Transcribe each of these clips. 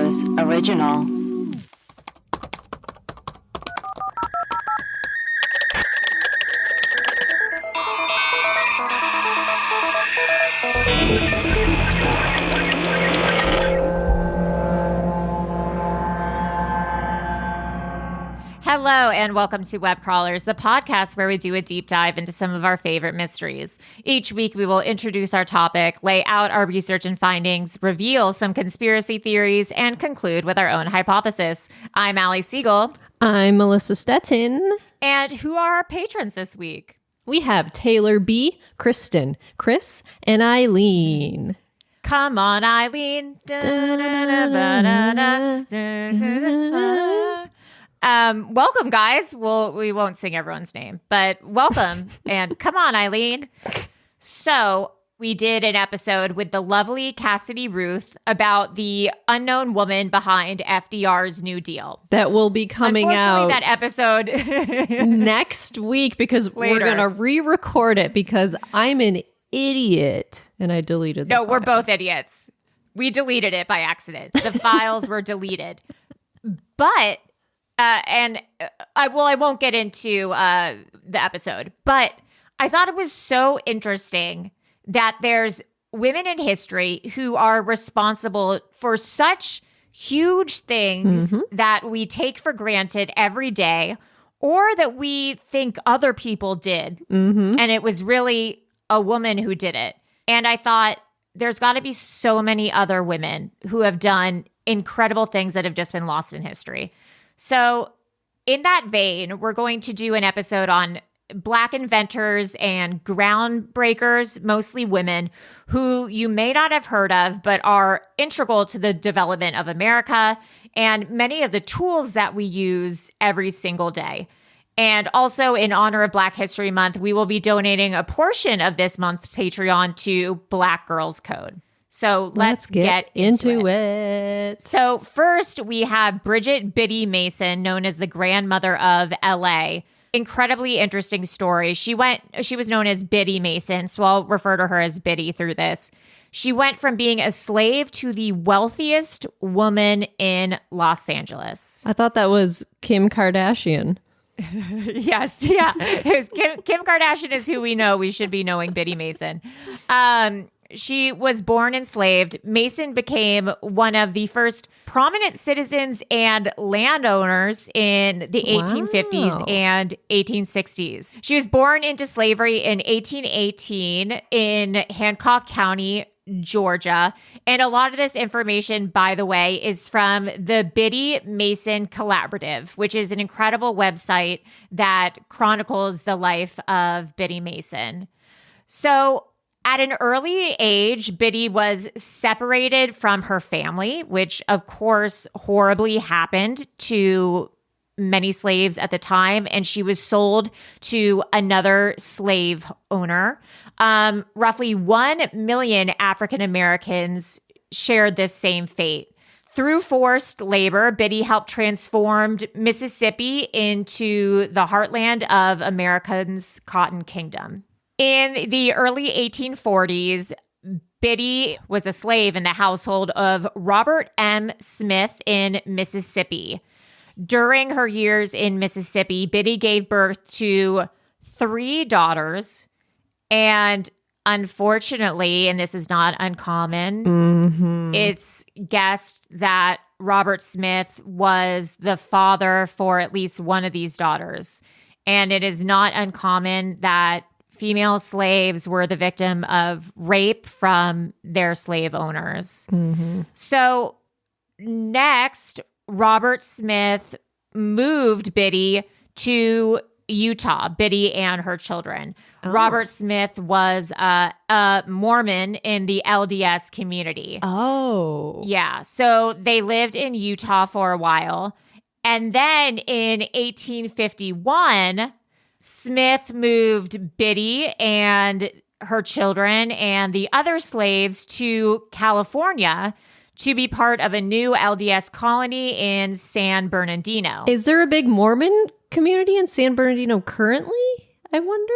Studios original. Hello and welcome to Web Crawlers, the podcast where we do a deep dive into some of our favorite mysteries. Each week we will introduce our topic, lay out our research and findings, reveal some conspiracy theories, and conclude with our own hypothesis. I'm Allie Siegel. I'm Melissa Stettin. And who are our patrons this week? We have Taylor B., Kristen, Chris, and Eileen. Come on, Eileen. Welcome, guys. Well, we won't sing everyone's name, but welcome. And come on, Eileen. So we did an episode with the lovely Cassidy Ruth about the unknown woman behind FDR's New Deal. That will be coming out. That episode next week because we're going to re-record it because I'm an idiot and I deleted the No, files. We're both idiots. We deleted it by accident. The files were deleted. But I won't get into the episode, but I thought it was so interesting that there's women in history who are responsible for such huge things that we take for granted every day, or that we think other people did. And it was really a woman who did it. And I thought there's got to be so many other women who have done incredible things that have just been lost in history. So in that vein, we're going to do an episode on Black inventors and groundbreakers, mostly women, who you may not have heard of, but are integral to the development of America and many of the tools that we use every single day. And also, in honor of Black History Month, we will be donating a portion of this month's Patreon to Black Girls Code. So let's get into it. So first, we have Bridget Biddy Mason, known as the grandmother of LA. Incredibly interesting story. She was known as Biddy Mason, so I'll refer to her as Biddy through this. She went from being a slave to the wealthiest woman in Los Angeles. I thought that was Kim Kardashian. Yes, yeah. Kim Kardashian is who we know. We should be knowing Biddy Mason. She was born enslaved. Mason became one of the first prominent citizens and landowners in the 1850s and 1860s. She was born into slavery in 1818 in Hancock County, Georgia. And a lot of this information, by the way, is from the Biddy Mason Collaborative, which is an incredible website that chronicles the life of Biddy Mason. So at an early age, Biddy was separated from her family, which of course horribly happened to many slaves at the time, and she was sold to another slave owner. Roughly 1 million African Americans shared this same fate. Through forced labor, Biddy helped transform Mississippi into the heartland of America's Cotton Kingdom. In the early 1840s, Biddy was a slave in the household of Robert M. Smith in Mississippi. During her years in Mississippi, Biddy gave birth to 3 daughters, and unfortunately, and this is not uncommon, it's guessed that Robert Smith was the father for at least one of these daughters. And it is not uncommon that female slaves were the victim of rape from their slave owners. So next, Robert Smith moved Biddy to Utah, Biddy and her children. Robert Smith was a Mormon in the LDS community. Yeah. So they lived in Utah for a while. And then in 1851, Smith moved Biddy and her children and the other slaves to California to be part of a new LDS colony in San Bernardino. Is there a big Mormon community in San Bernardino currently? I wonder.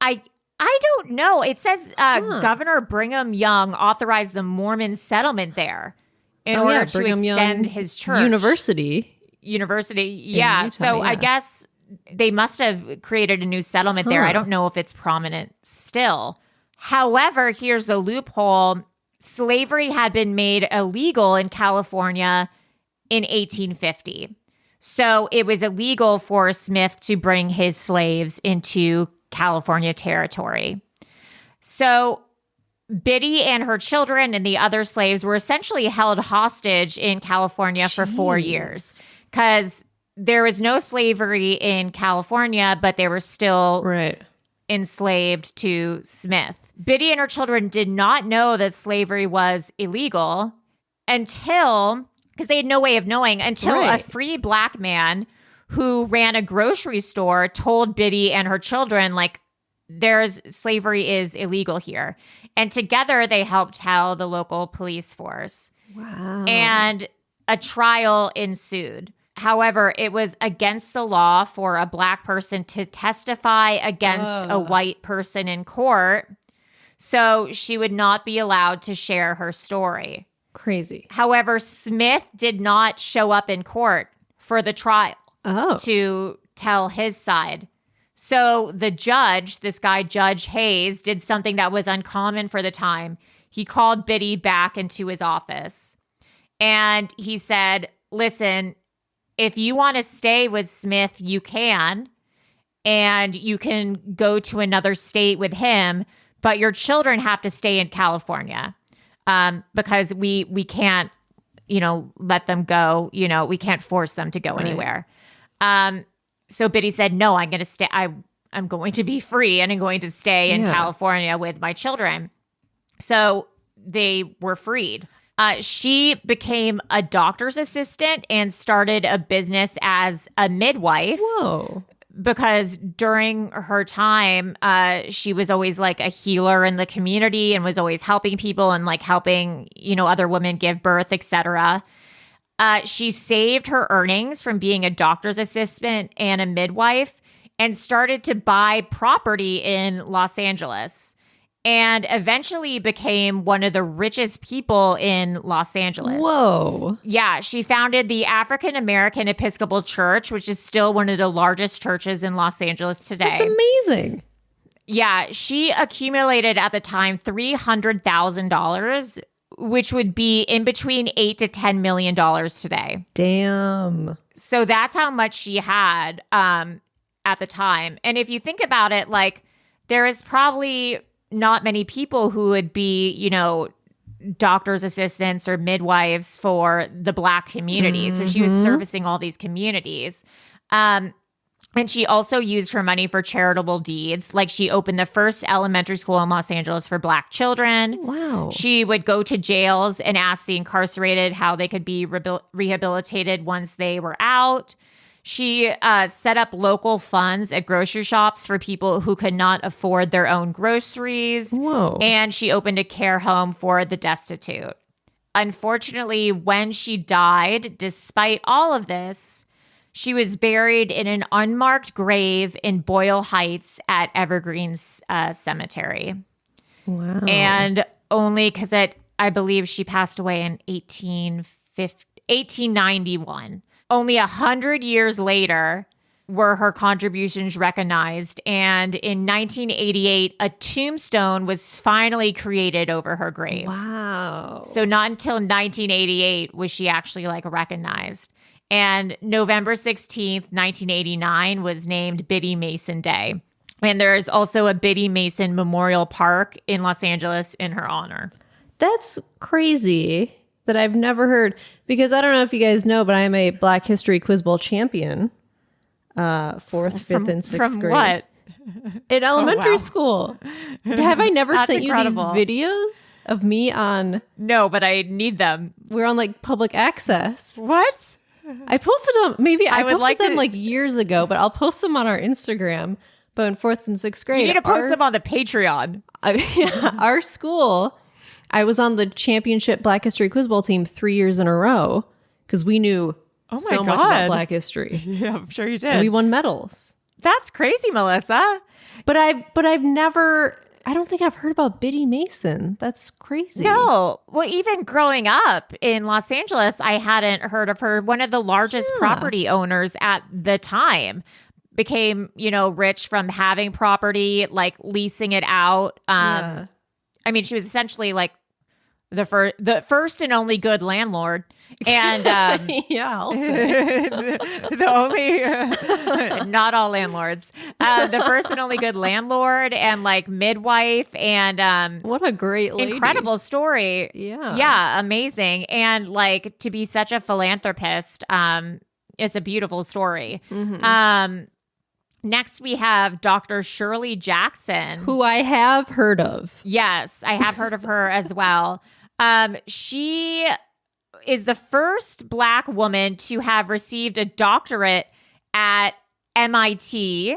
I don't know. It says Governor Brigham Young authorized the Mormon settlement there in order to Brigham extend Young his church. University. Yeah. Utah, So I guess they must have created a new settlement there. I don't know if it's prominent still. However, here's a loophole. Slavery had been made illegal in California in 1850. So it was illegal for Smith to bring his slaves into California territory. So Biddy and her children and the other slaves were essentially held hostage in California for 4 years because there was no slavery in California, but they were still enslaved to Smith. Biddy and her children did not know that slavery was illegal until, because they had no way of knowing, until a free black man who ran a grocery store told Biddy and her children, like, slavery is illegal here. And together they helped tell the local police force. Wow. And a trial ensued. However, it was against the law for a black person to testify against a white person in court. So she would not be allowed to share her story. Crazy. However, Smith did not show up in court for the trial to tell his side. So the judge, this guy, Judge Hayes, did something that was uncommon for the time. He called Biddy back into his office and he said, listen, if you want to stay with Smith, you can, and you can go to another state with him, but your children have to stay in California because we can't, let them go. We can't force them to go anywhere. So Biddy said, no, I'm going to stay. I'm going to be free and I'm going to stay in California with my children. So they were freed. She became a doctor's assistant and started a business as a midwife. Whoa. Because during her time, she was always like a healer in the community and was always helping people and like helping, other women give birth, etc. She saved her earnings from being a doctor's assistant and a midwife and started to buy property in Los Angeles and eventually became one of the richest people in Los Angeles. Whoa. Yeah, she founded the African American Episcopal Church, which is still one of the largest churches in Los Angeles today. That's amazing. Yeah, she accumulated at the time $300,000, which would be in between $8 to $10 million today. Damn. So that's how much she had at the time. And if you think about it, like, there is probably not many people who would be, doctor's assistants or midwives for the Black community. So she was servicing all these communities. And she also used her money for charitable deeds. Like, she opened the first elementary school in Los Angeles for Black children. Wow. She would go to jails and ask the incarcerated how they could be rehabilitated once they were out. She set up local funds at grocery shops for people who could not afford their own groceries. Whoa. And she opened a care home for the destitute. Unfortunately, when she died, despite all of this, she was buried in an unmarked grave in Boyle Heights at Evergreens Cemetery. Wow. And only because I believe she passed away in 1891. Only 100 years later were her contributions recognized. And in 1988, a tombstone was finally created over her grave. Wow. So not until 1988 was she actually recognized. And November 16th, 1989 was named Biddy Mason Day. And there's also a Biddy Mason Memorial Park in Los Angeles in her honor. That's crazy that I've never heard, because I don't know if you guys know, but I'm a Black History Quiz Bowl champion. 4th, 5th, and 6th from grade. What? In elementary school. Have I never sent incredible. you these videos of me on... No, but I need them. We're on public access. What? I posted them, I would posted like them to- years ago, but I'll post them on our Instagram. But in 4th and 6th grade... You need to post them on the Patreon. Our school... I was on the championship Black History Quiz Bowl team 3 years in a row because we knew so much about Black history. Yeah, I'm sure you did. And we won medals. That's crazy, Melissa. But I've never I don't think I've heard about Biddy Mason. That's crazy. No. Well, even growing up in Los Angeles, I hadn't heard of her. One of the largest property owners at the time became, rich from having property, like leasing it out. I mean, she was essentially like the first and only good landlord, and I'll say. the only not all landlords, the first and only good landlord and like midwife, and what a great lady. Incredible story. Yeah, amazing. And like to be such a philanthropist, it's a beautiful story. Next, we have Dr. Shirley Jackson, who I have heard of. Yes, I have heard of her as well. She is the first Black woman to have received a doctorate at MIT.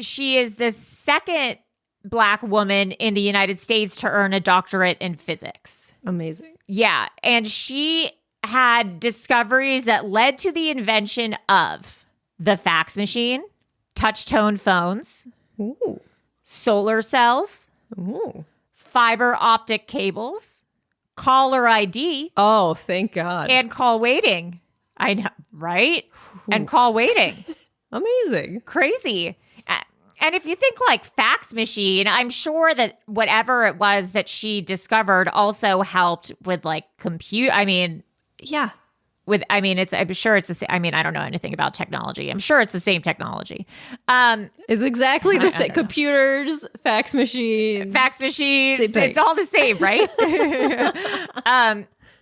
She is the second Black woman in the United States to earn a doctorate in physics. Amazing. Yeah, and she had discoveries that led to the invention of the fax machine, touch-tone phones, solar cells, fiber optic cables, caller ID. Oh, thank God. And call waiting. I know, right? And call waiting. Amazing. Crazy. And if you think like fax machine, I'm sure that whatever it was that she discovered also helped with like compute. I mean, yeah. I'm sure it's the same. I mean, I don't know anything about technology. I'm sure it's the same technology. It's exactly the same. Computers, fax machines. It's all the same, right?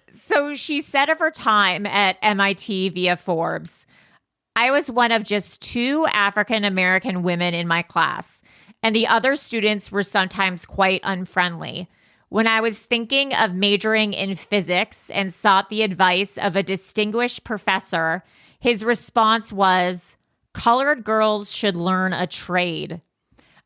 So she said of her time at MIT via Forbes, I was one of just 2 African-American women in my class, and the other students were sometimes quite unfriendly. When I was thinking of majoring in physics and sought the advice of a distinguished professor, his response was, "Colored girls should learn a trade."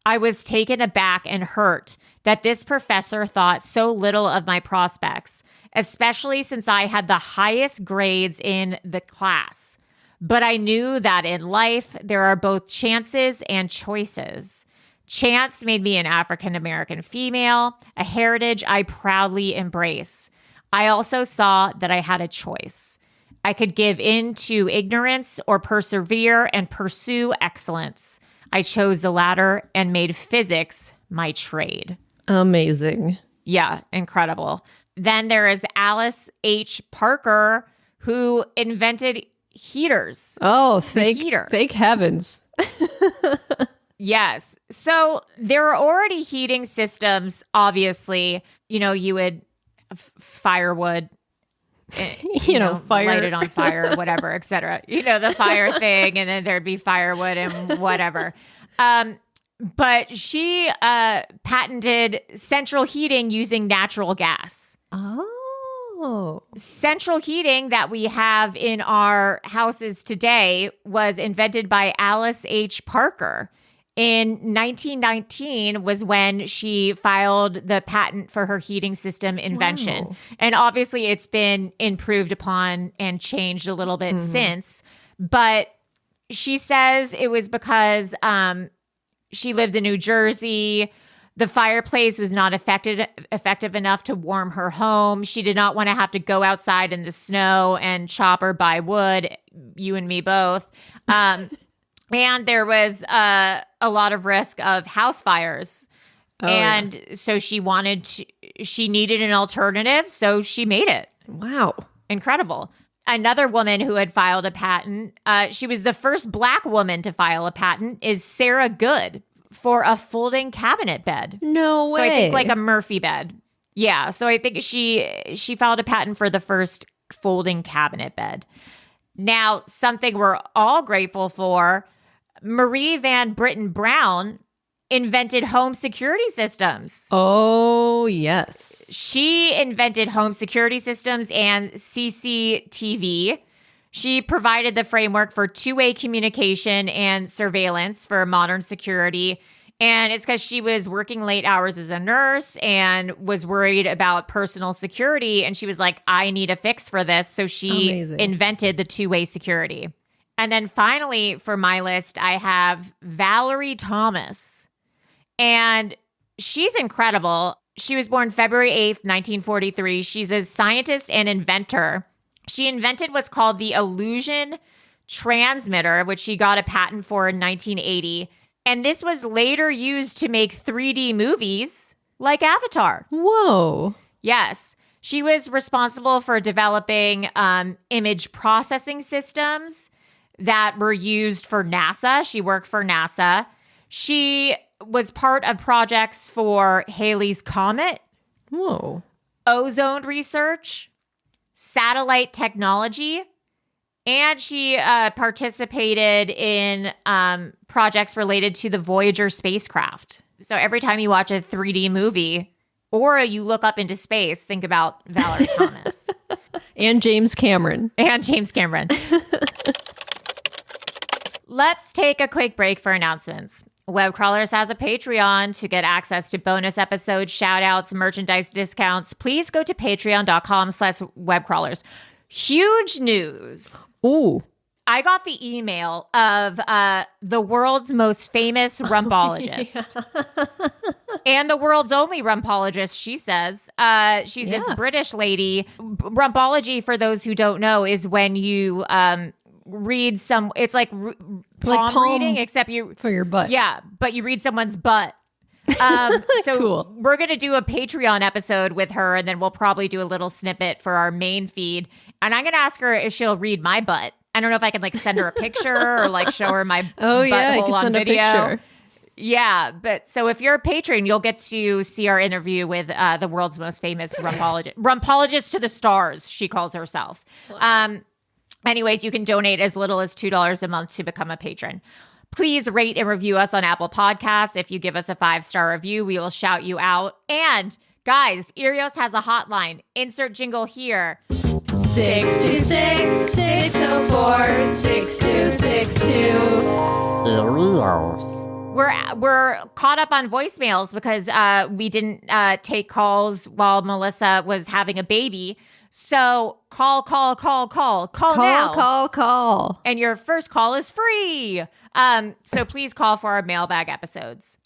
I was taken aback and hurt that this professor thought so little of my prospects, especially since I had the highest grades in the class. But I knew that in life, there are both chances and choices. Chance made me an African-American female, a heritage I proudly embrace. I also saw that I had a choice. I could give in to ignorance or persevere and pursue excellence. I chose the latter and made physics my trade. Amazing. Yeah, incredible. Then there is Alice H. Parker, who invented heaters. Oh, thank heavens. Yes. So there are already heating systems, obviously. You would firewood, fire. light it on fire, whatever, et cetera. The fire thing, and then there'd be firewood and whatever. But she patented central heating using natural gas. Oh. Central heating that we have in our houses today was invented by Alice H. Parker. In 1919 was when she filed the patent for her heating system invention. Wow. And obviously it's been improved upon and changed a little bit since. But she says it was because she lives in New Jersey. The fireplace was not effective enough to warm her home. She did not want to have to go outside in the snow and chop or buy wood, you and me both. And there was a lot of risk of house fires. So she needed an alternative, so she made it. Wow. Incredible. Another woman who had filed a patent, she was the first Black woman to file a patent, is Sarah Good for a folding cabinet bed. No way. So I think like a Murphy bed. Yeah. So I think she filed a patent for the first folding cabinet bed. Now, something we're all grateful for, Marie Van Britten Brown invented home security systems. Oh, yes. She invented home security systems and CCTV. She provided the framework for two-way communication and surveillance for modern security. And it's because she was working late hours as a nurse and was worried about personal security. And she was like, I need a fix for this. So she invented the two-way security. And then finally, for my list, I have Valerie Thomas. And she's incredible. She was born February 8th, 1943. She's a scientist and inventor. She invented what's called the illusion transmitter, which she got a patent for in 1980. And this was later used to make 3D movies like Avatar. Whoa. Yes. She was responsible for developing image processing systems that were used for NASA. She worked for NASA. She was part of projects for Halley's Comet, Whoa. ozone research, satellite technology, and she participated in projects related to the Voyager spacecraft. So every time you watch a 3D movie or you look up into space, think about Valerie Thomas. And James Cameron. Let's take a quick break for announcements. Webcrawlers has a Patreon. To get access to bonus episodes, shout outs, merchandise discounts, please go to patreon.com/webcrawlers. Huge news. Ooh. I got the email of the world's most famous rumpologist and the world's only rumpologist, she says. She's this British lady. Rumpology, for those who don't know, is when you read some, it's like palm reading, except you for your butt. Yeah, but you read someone's butt. So cool. We're going to do a Patreon episode with her, and then we'll probably do a little snippet for our main feed. And I'm going to ask her if she'll read my butt. I don't know if I can like send her a picture or like show her my butthole on video. Yeah, but so if you're a patron, you'll get to see our interview with the world's most famous rumpologist to the stars, she calls herself. Anyways, you can donate as little as $2 a month to become a patron. Please rate and review us on Apple Podcasts. If you give us a 5-star review, we will shout you out. And guys, Erios has a hotline. Insert jingle here. 626-604-6262. We're caught up on voicemails because we didn't take calls while Melissa was having a baby. So call now. Call. And your first call is free. So please call for our mailbag episodes.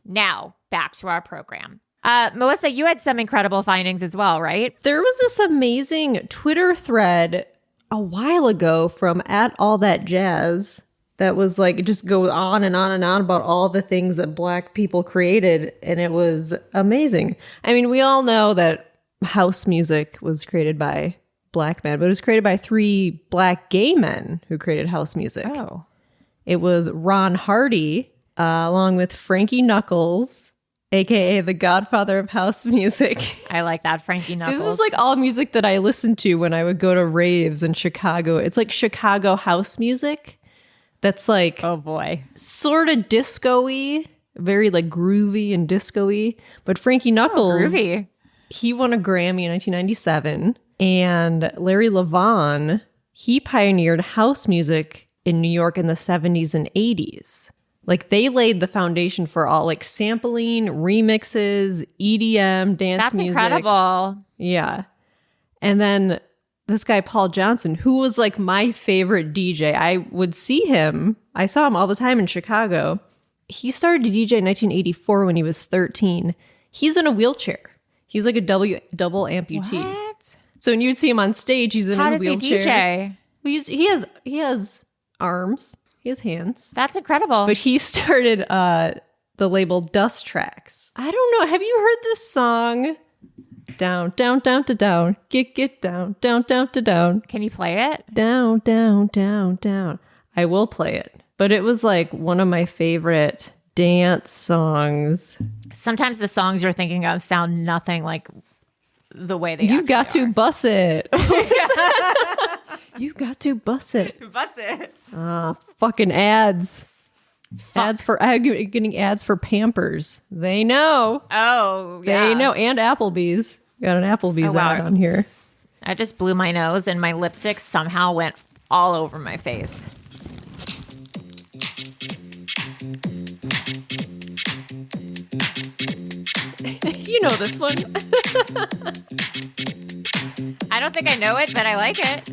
Now, back to our program. Melissa, you had some incredible findings as well, right? There was this amazing Twitter thread a while ago from @allthatjazz that was like, it just goes on and on and on about all the things that Black people created. And it was amazing. I mean, we all know that house music was created by Black men, but it was created by 3 Black gay men who created house music. Oh. It was Ron Hardy, along with Frankie Knuckles, aka the godfather of house music. I like that, Frankie Knuckles. This is like all music that I listened to when I would go to raves in Chicago. It's like Chicago house music that's like, oh boy, sort of disco-y, very like groovy and disco-y. But Frankie Knuckles, he won a Grammy in 1997. And Larry Levan, he pioneered house music in New York in the 70s and 80s. Like they laid the foundation for all like sampling, remixes, EDM, dance music. That's incredible. Yeah. And then this guy, Paul Johnson, who was like my favorite DJ. I would see him. I saw him all the time in Chicago. He started to DJ in 1984 when he was 13. He's in a wheelchair. He's like a double amputee. What? So when you'd see him on stage, he's in a wheelchair. How does he DJ? Well, he has arms. He has hands. That's incredible. But he started the label Dust Tracks. I don't know. Have you heard this song? Down, down, down to down. Get down, down, down to down. Can you play it? Down, down, down, down. I will play it. But it was like one of my favorite dance songs. Sometimes the songs you're thinking of sound nothing like the way they You've got to are. bust it. You got to bust it. Bust it. Fucking ads. Ads for I'm getting ads for Pampers. They know. Oh, yeah. They know. And Applebee's. Got an Applebee's ad on here. I just blew my nose and my lipstick somehow went all over my face. You know this one. I don't think I know it, but I like it.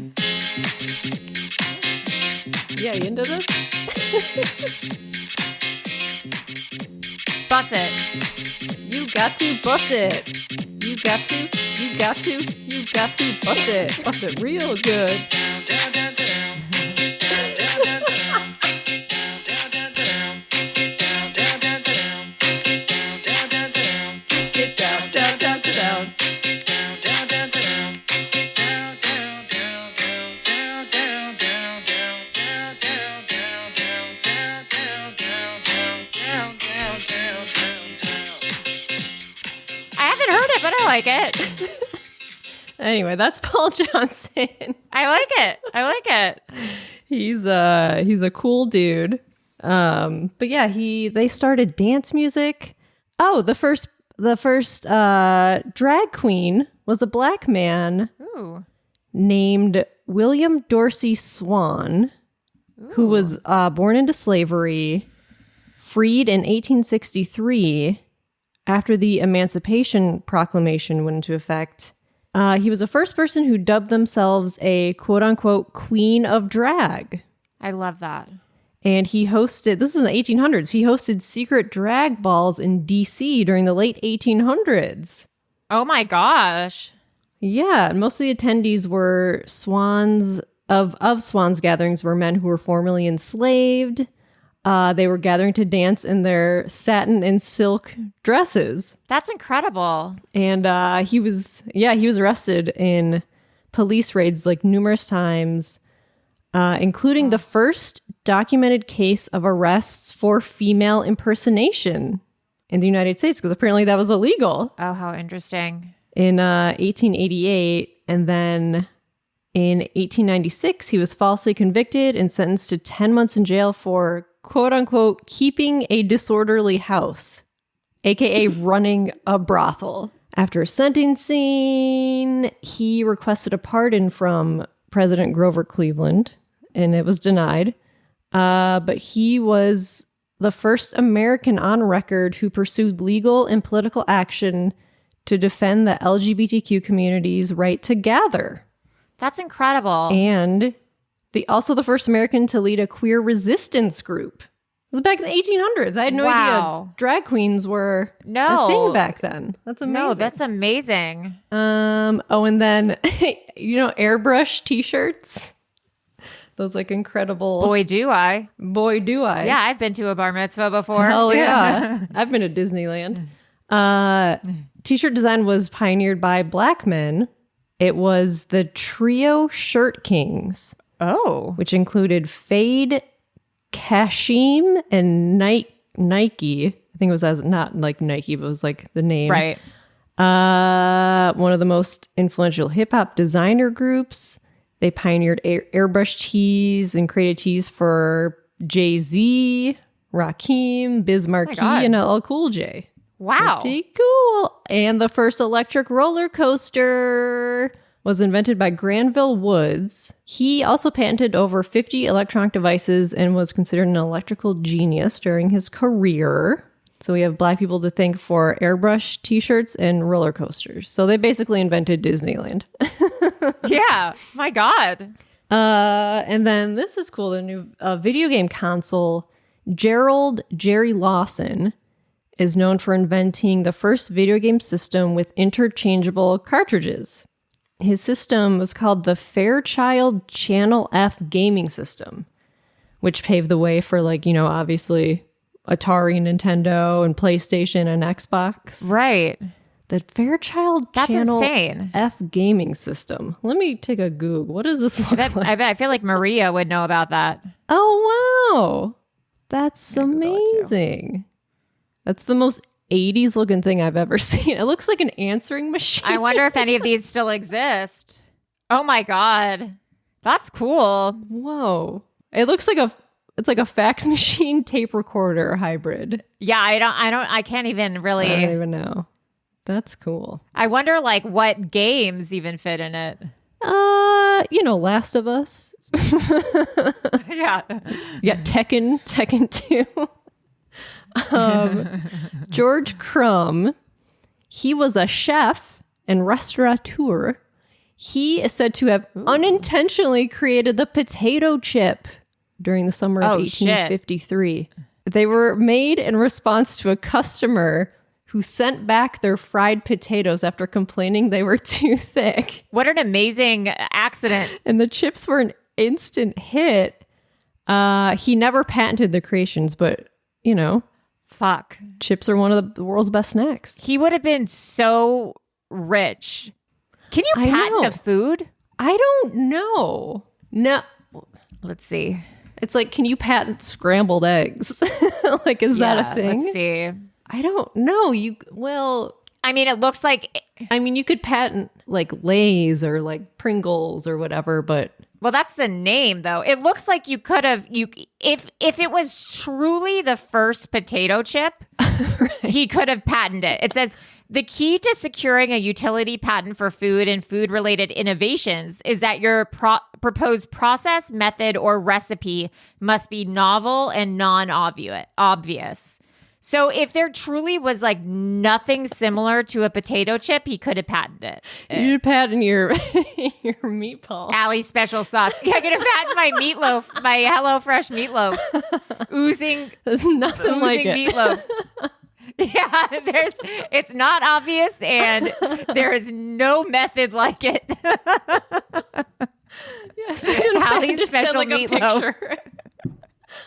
Yeah, you into this? Bust it. You got to bust it. You got to bust it. Bust it real good. Get down, down, down, down. I haven't heard it, but I like it. Anyway, that's Paul Johnson. I like it. He's a cool dude. But yeah, they started dance music. Oh, the first drag queen was a black man named William Dorsey Swann, who was born into slavery, freed in 1863 after the Emancipation Proclamation went into effect. He was the first person who dubbed themselves a quote-unquote queen of drag. I love that. And he hosted, this is in the 1800s, he hosted secret drag balls in D.C. during the late 1800s. Oh my gosh. Yeah, and most of the attendees were Swans, of Swans gatherings were men who were formerly enslaved. They were gathering to dance in their satin and silk dresses. That's incredible. And he was arrested in police raids like numerous times, including the first documented case of arrests for female impersonation in the United States, because apparently that was illegal. Oh, how interesting. In 1888, and then in 1896, he was falsely convicted and sentenced to 10 months in jail for quote-unquote keeping a disorderly house, aka running a brothel. After sentencing, he requested a pardon from President Grover Cleveland, and it was denied. But he was the first American on record who pursued legal and political action to defend the LGBTQ community's right to gather. That's incredible. And also the first American to lead a queer resistance group. It was back in the 1800s. I had no idea drag queens were a thing back then. That's amazing. No, that's amazing. And then, airbrush t-shirts. Those like incredible. Boy, do I. Yeah, I've been to a bar mitzvah before. Hell yeah. I've been to Disneyland. T-shirt design was pioneered by black men. It was the Trio Shirt Kings. Oh. Which included Fade, Kashim, and Nike. I think it was not like Nike, but it was like the name. Right. One of the most influential hip-hop designer groups. They pioneered airbrush tees and created tees for Jay-Z, Rakim, Biz Markie, and LL Cool J. Wow. Pretty cool. And the first electric roller coaster was invented by Granville Woods. He also patented over 50 electronic devices and was considered an electrical genius during his career. So we have black people to thank for airbrush t-shirts and roller coasters. So they basically invented Disneyland. Yeah. My God. And then this is cool. The new video game console, Jerry Lawson, is known for inventing the first video game system with interchangeable cartridges. His system was called the Fairchild Channel F gaming system, which paved the way for obviously Atari, Nintendo, and PlayStation and Xbox. Right. The Fairchild Channel insane. F gaming system. Let me take a Google. What does this look like? I feel like Maria would know about that. Oh, wow. That's amazing. That's the most 80s looking thing I've ever seen. It looks like an answering machine. I wonder if any of these still exist. Oh my God. That's cool. Whoa. It looks like it's like a fax machine tape recorder hybrid. Yeah, I can't even really. I don't even know. That's cool. I wonder what games even fit in it. Last of Us. Yeah. Yeah, Tekken 2. George Crumb, he was a chef and restaurateur. He is said to have unintentionally created the potato chip. during the summer of Oh, shit. 1853. They were made in response to a customer who sent back their fried potatoes after complaining they were too thick. What an amazing accident. And the chips were an instant hit. He never patented the creations, but, you know, Fuck. chips are one of the world's best snacks. He would have been so rich. Can you I patent know. a food? I don't know. No. Let's see. It's like, can you patent scrambled eggs? Like, is that a thing? Let's see. I don't know. I mean, it looks like, You could patent like Lay's or like Pringles or whatever, but well, that's the name though. It looks like you could have, if it was truly the first potato chip, he could have patented it. It says, the key to securing a utility patent for food and food-related innovations is that your proposed process, method, or recipe must be novel and non-obvious. So if there truly was like nothing similar to a potato chip, he could have patented it. you could patent your your meatballs. Allie's special sauce. Yeah, I'm going to patent my meatloaf, my HelloFresh meatloaf. Oozing There's nothing like it. meatloaf. Yeah, it's not obvious and there is no method like it. Yes, Allie's just send, special like, a meatloaf. picture.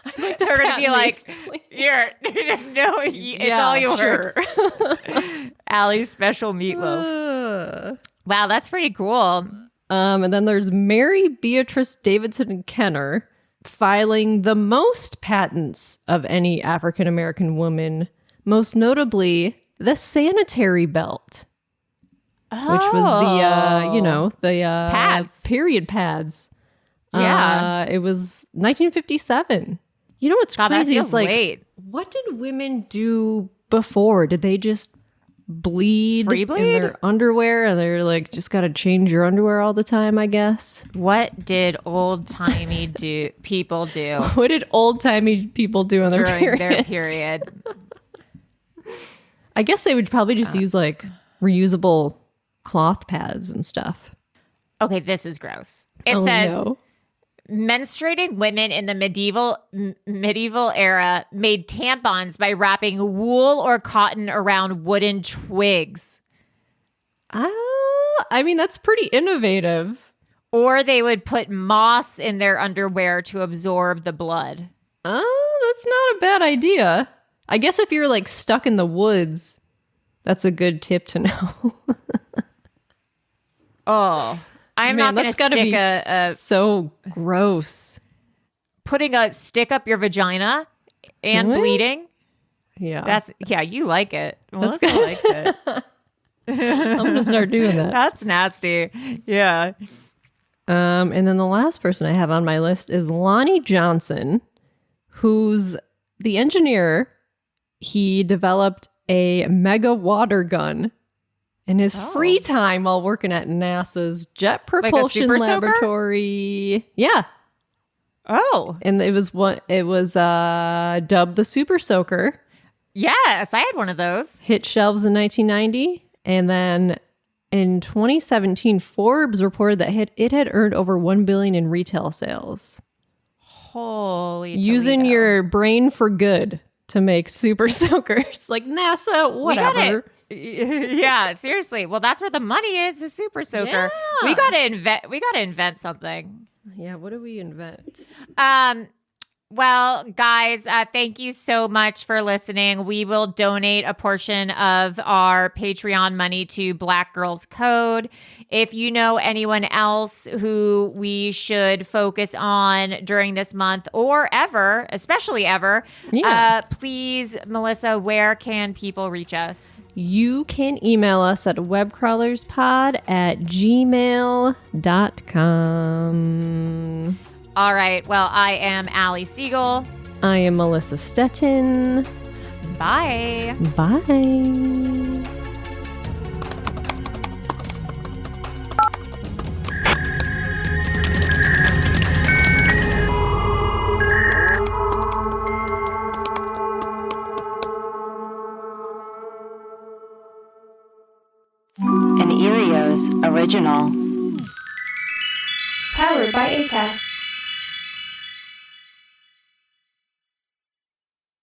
I'd like to They're going to be patent like, these, please. here, no, it's all yours. Sure. Allie's special meatloaf. Wow, that's pretty cool. And then there's Mary Beatrice Davidson Kenner filing the most patents of any African American woman, most notably the sanitary belt, which was the Pads. period pads. Yeah. It was 1957. You know what's God, that crazy feels is like, late. what did women do before? Did they just bleed Free in bleed? their underwear and they're like, just got to change your underwear all the time, I guess? What did old-timey people do What did old-timey people do on their during periods? their period? I guess they would probably just use like reusable cloth pads and stuff. Okay, this is gross. It Oh, says no. menstruating women in the medieval era made tampons by wrapping wool or cotton around wooden twigs. I mean, that's pretty innovative. Or they would put moss in their underwear to absorb the blood. Oh, that's not a bad idea. I guess if you're like stuck in the woods, that's a good tip to know. Oh, I'm Man, not going to that's gotta stick be so gross. putting a stick up your vagina and What? bleeding. Yeah. You like it. That's Melissa likes it. I'm gonna start doing that. That's nasty. Yeah. And then the last person I have on my list is Lonnie Johnson, who's the engineer. He developed a mega water gun in his free time while working at NASA's Jet Propulsion Super Soaker? Laboratory. Yeah. Oh, And it was dubbed the Super Soaker. yes. I had one of those. Hit shelves in 1990. And then in 2017, Forbes reported that it had earned over $1 billion in retail sales. Holy Using Toledo. your brain for good to make super soakers. Like NASA, whatever. Yeah, seriously. Well, that's where the money is, the super soaker. Yeah. We gotta invent something. Yeah, what do we invent? Well, guys, thank you so much for listening. We will donate a portion of our Patreon money to Black Girls Code. If you know anyone else who we should focus on during this month or ever, especially ever, please, Melissa, where can people reach us? You can email us at webcrawlerspod@gmail.com. All right. Well, I am Allie Siegel. I am Melissa Stettin. Bye. Bye. An Erios original. Powered by Acast.